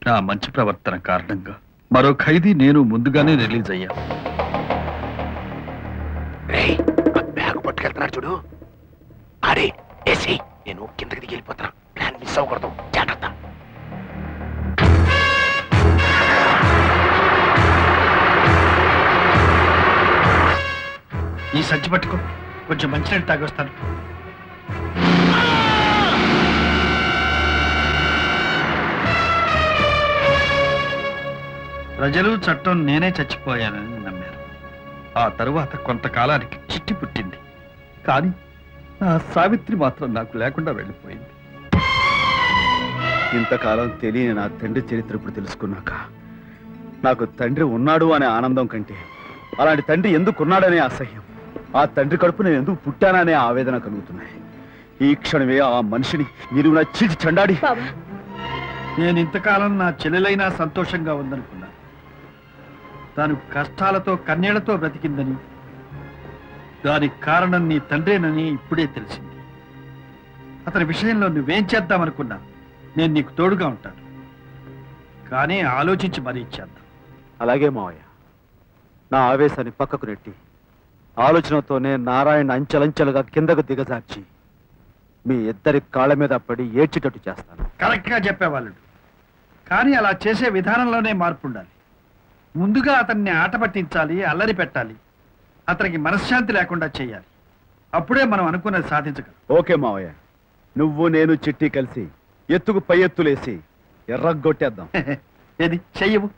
నా మంచి ప్రవర్తన కారణంగా మరో ఖైదీ నేను ముందుగానే రిలీజ్ అయ్యా. బ్యాగ్ పట్టుకెళ్తున్నాడు చూడు, ఆడే ఏసీ. నేను కిందకి దిగి వెళ్ళిపోతున్నా, ప్లాన్ మిస్ అవ్వకూడదు, జాగ్రత్త. ఈ సంచి పట్టుకో, కొంచెం మంచినీళ్ళు తాగొస్తాను. ప్రజలు చట్టం నేనే చచ్చిపోయానని నమ్మారు. ఆ తరువాత కొంతకాలానికి చిట్టి పుట్టింది. కానీ నా సావిత్రి మాత్రం నాకు లేకుండా వెళ్ళిపోయింది. ఇంతకాలం తెలియని నా తండ్రి చరిత్ర ఇప్పుడు తెలుసుకున్నాక నాకు తండ్రి ఉన్నాడు అనే ఆనందం కంటే అలాంటి తండ్రి ఎందుకున్నాడనే అసహ్యం, ఆ తండ్రి కడుపు నేను ఎందుకు పుట్టాననే ఆవేదన కలుగుతున్నాయి. ఈ క్షణమే ఆ మనిషిని నిలువున చీల్చి చండాడి. నేను ఇంతకాలం నా చెల్లెలైనా సంతోషంగా ఉందనుకున్నాను. తాను కష్టాలతో కన్నీళ్లతో బ్రతికిందని, దానికి కారణం నీ తండ్రేనని ఇప్పుడే తెలిసింది. అతని విషయంలో నువ్వేం చేద్దామనుకున్నా నేను నీకు తోడుగా ఉంటాను. కానీ ఆలోచించి మరీ ఇచ్చేద్దాం. అలాగే మావయ్య, నా ఆవేశాన్ని పక్కకు నెట్టి ఆలోచనతోనే నారాయణ అంచెలంచెలుగా కిందకు దిగజార్చి మీ ఇద్దరి కాళ్ళ మీద పడి ఏడ్చేటట్టు చేస్తాను. కరెక్ట్గా చెప్పేవాళ్ళు. కానీ అలా చేసే విధానంలోనే మార్పు ఉండాలి. ముందుగా అతన్ని ఆట పట్టించాలి, అల్లరి పెట్టాలి, అతనికి మనశ్శాంతి లేకుండా చేయాలి. అప్పుడే మనం అనుకున్నది సాధించగలం. ఓకే మావయ్య, నువ్వు నేను చిట్టి కలిసి ఎత్తుకు పై ఎత్తులేసి ఎర్రగొట్టేద్దాం. ఏది చెయ్యవు.